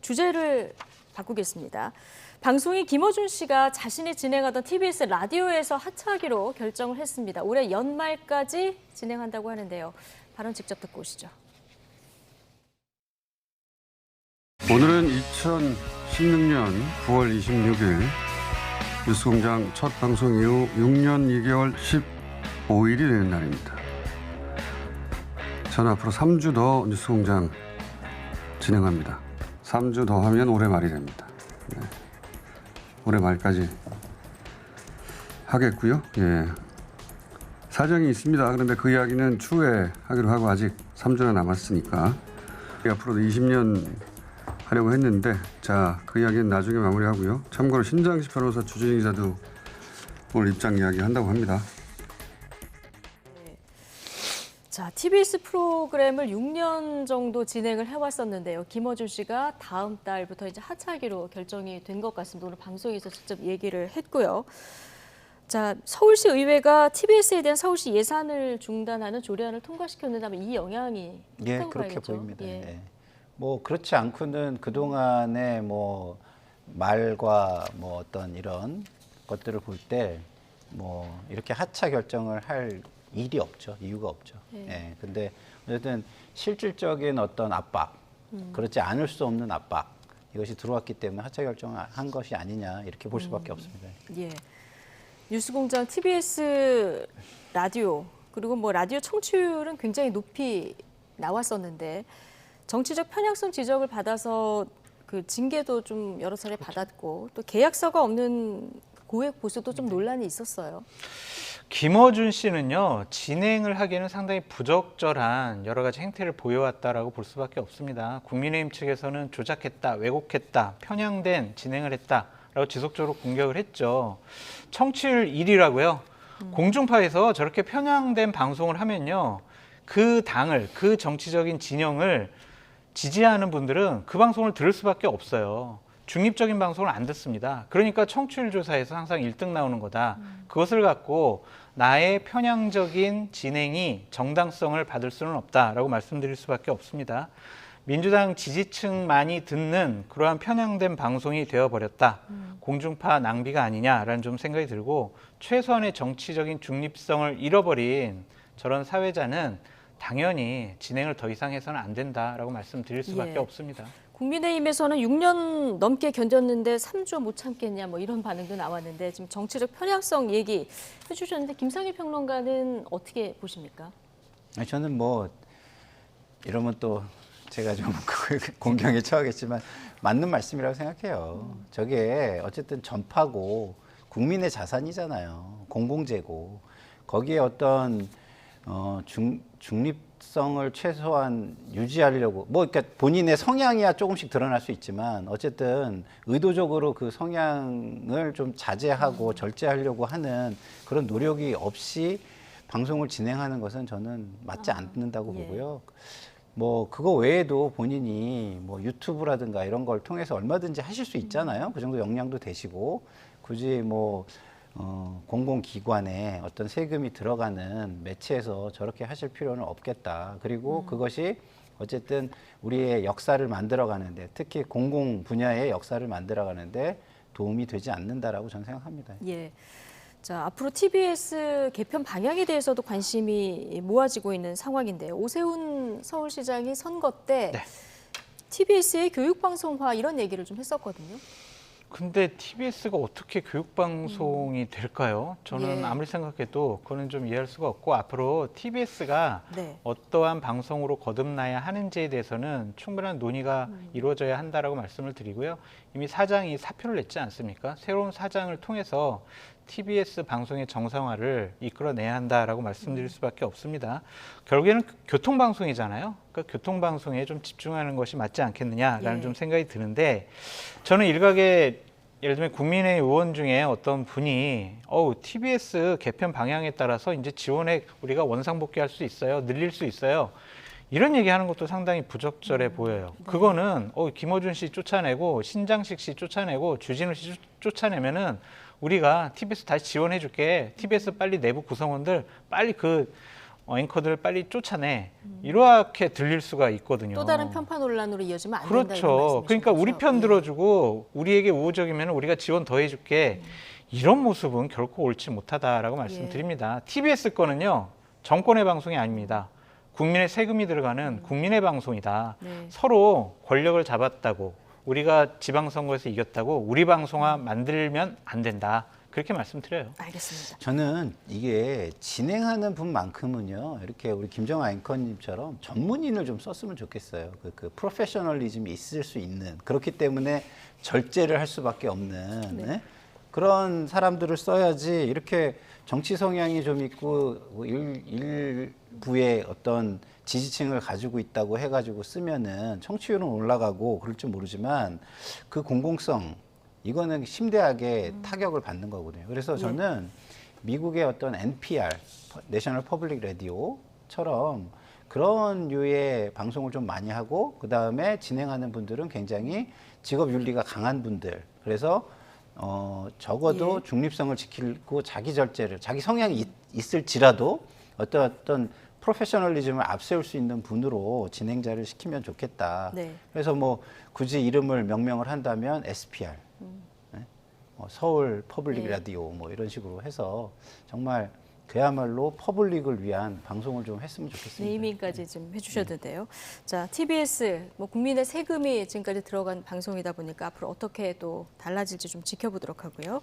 주제를 바꾸겠습니다. 방송인 김어준 씨가 자신이 진행하던 TBS 라디오에서 하차하기로 결정을 했습니다. 올해 연말까지 진행한다고 하는데요. 발언 직접 듣고 오시죠. 오늘은 2016년 9월 26일 뉴스공장 첫 방송 이후 6년 2개월 15일이 되는 날입니다. 저는 앞으로 3주 더 뉴스공장 진행합니다. 3주 더 하면 올해 말이 됩니다. 네. 올해 말까지 하겠고요. 예. 사정이 있습니다. 그런데 그 이야기는 추후에 하기로 하고 아직 3주나 남았으니까 앞으로도 20년 하려고 했는데 자, 그 이야기는 나중에 마무리하고요. 참고로 신장식 변호사 주진희 기자도 오늘 입장 이야기 한다고 합니다. 자, TBS 프로그램을 6년 정도 진행을 해왔었는데요. 김어준 씨가 다음 달부터 이제 하차하기로 결정이 된 것 같습니다. 오늘 방송에서 직접 얘기를 했고요. 자, 서울시 의회가 TBS에 대한 서울시 예산을 중단하는 조례안을 통과시켰는데 이 영향이 있다고 그렇게 봐야겠죠? 보입니다. 예. 예. 뭐 그렇지 않고는 그동안의 뭐 말과 뭐 어떤 이런 것들을 볼 때 뭐 이렇게 하차 결정을 할 일이 없죠. 이유가 없죠. 예. 근데 어쨌든 실질적인 어떤 압박, 그렇지 않을 수 없는 압박, 이것이 들어왔기 때문에 하차 결정을 한 것이 아니냐 이렇게 볼 수밖에 없습니다. 예. 뉴스공장 TBS 라디오 그리고 뭐 라디오 청취율은 굉장히 높이 나왔었는데 정치적 편향성 지적을 받아서 그 징계도 좀 여러 차례 받았고 또 계약서가 없는 고액 보수도 좀 논란이 있었어요. 김어준 씨는요, 진행을 하기에는 상당히 부적절한 여러 가지 행태를 보여왔다라고 볼 수밖에 없습니다. 국민의힘 측에서는 조작했다, 왜곡했다, 편향된 진행을 했다라고 지속적으로 공격을 했죠. 청취율 1위라고요. 공중파에서 저렇게 편향된 방송을 하면요, 그 당을, 그 정치적인 진영을 지지하는 분들은 그 방송을 들을 수밖에 없어요. 중립적인 방송을 안 듣습니다. 그러니까 청취율 조사에서 항상 1등 나오는 거다. 그것을 갖고 나의 편향적인 진행이 정당성을 받을 수는 없다라고 말씀드릴 수밖에 없습니다. 민주당 지지층만이 듣는 그러한 편향된 방송이 되어버렸다. 공중파 낭비가 아니냐라는 좀 생각이 들고 최소한의 정치적인 중립성을 잃어버린 저런 사회자는 당연히 진행을 더 이상 해서는 안 된다라고 말씀드릴 수밖에 없습니다. 국민의힘에서는 6년 넘게 견뎠는데 3주 못 참겠냐 뭐 이런 반응도 나왔는데 지금 정치적 편향성 얘기 해주셨는데 김상일 평론가는 어떻게 보십니까? 저는 뭐 이러면 또 제가 좀 공경에 처하겠지만 맞는 말씀이라고 생각해요. 저게 어쨌든 전파고 국민의 자산이잖아요. 공공재고 거기에 어떤 중립성을 최소한 유지하려고 그러니까 본인의 성향이야 조금씩 드러날 수 있지만 어쨌든 의도적으로 그 성향을 좀 자제하고 절제하려고 하는 그런 노력이 없이 방송을 진행하는 것은 저는 맞지 않는다고 보고요. 뭐 그거 외에도 본인이 뭐 유튜브라든가 이런 걸 통해서 얼마든지 하실 수 있잖아요. 그 정도 역량도 되시고 굳이 뭐 공공기관에 어떤 세금이 들어가는 매체에서 저렇게 하실 필요는 없겠다. 그리고 그것이 어쨌든 우리의 역사를 만들어가는데 특히 공공 분야의 역사를 만들어가는데 도움이 되지 않는다라고 저는 생각합니다. 예. 자, 앞으로 TBS 개편 방향에 대해서도 관심이 모아지고 있는 상황인데요. 오세훈 서울시장이 선거 때 TBS의 교육방송화 이런 얘기를 좀 했었거든요. 근데 TBS가 어떻게 교육방송이 될까요? 저는 예. 아무리 생각해도 그거는 좀 이해할 수가 없고 앞으로 TBS가 네. 어떠한 방송으로 거듭나야 하는지에 대해서는 충분한 논의가 이루어져야 한다라고 말씀을 드리고요. 이미 사장이 사표를 냈지 않습니까? 새로운 사장을 통해서 TBS 방송의 정상화를 이끌어내야 한다라고 말씀드릴 수밖에 없습니다. 결국에는 교통방송이잖아요. 그러니까 교통방송에 좀 집중하는 것이 맞지 않겠느냐라는 좀 생각이 드는데 저는 일각의 예를 들면 국민의 의원 중에 어떤 분이 TBS 개편 방향에 따라서 이제 지원액 우리가 원상복귀할 수 있어요. 늘릴 수 있어요. 이런 얘기하는 것도 상당히 부적절해 보여요. 그거는 김어준 씨 쫓아내고 신장식 씨 쫓아내고 주진우 씨 쫓아내면은 우리가 TBS 다시 지원해 줄게. TBS 빨리 내부 구성원들 빨리 그 앵커들을 빨리 쫓아내. 이렇게 들릴 수가 있거든요. 또 다른 편파 논란으로 이어지면 안 된다. 이런 그렇죠. 말씀이신 그러니까 우리 거죠? 편 예. 들어주고 우리에게 우호적이면 우리가 지원 더 해줄게. 이런 모습은 결코 옳지 못하다라고 말씀드립니다. TBS 거는요. 정권의 방송이 아닙니다. 국민의 세금이 들어가는 국민의 방송이다. 네. 서로 권력을 잡았다고 우리가 지방선거에서 이겼다고 우리 방송화 만들면 안 된다. 그렇게 말씀드려요. 알겠습니다. 저는 이게 진행하는 분만큼은요, 이렇게 우리 김정아 앵커님처럼 전문인을 좀 썼으면 좋겠어요. 그 프로페셔널리즘이 있을 수 있는, 그렇기 때문에 절제를 할 수밖에 없는 네? 그런 사람들을 써야지. 이렇게 정치 성향이 좀 있고 일부의 어떤 지지층을 가지고 있다고 해가지고 쓰면은 청취율은 올라가고 그럴 줄 모르지만 그 공공성, 이거는 심대하게 타격을 받는 거거든요. 그래서 저는 미국의 어떤 NPR, 내셔널 퍼블릭 라디오처럼 그런 류의 방송을 좀 많이 하고, 그 다음에 진행하는 분들은 굉장히 직업 윤리가 강한 분들. 그래서 적어도 중립성을 지키고 자기 절제를, 자기 성향이 있을지라도 어떤 프로페셔널리즘을 앞세울 수 있는 분으로 진행자를 시키면 좋겠다. 네. 그래서 뭐 굳이 이름을 명명을 한다면 SPR, 네? 서울 퍼블릭 네. 라디오 뭐 이런 식으로 해서 정말 그야말로 퍼블릭을 위한 방송을 좀 했으면 좋겠습니다. 네이밍까지 좀 해주셨는데요. 자, TBS 뭐 국민의 세금이 지금까지 들어간 방송이다 보니까 앞으로 어떻게 또 달라질지 좀 지켜보도록 하고요.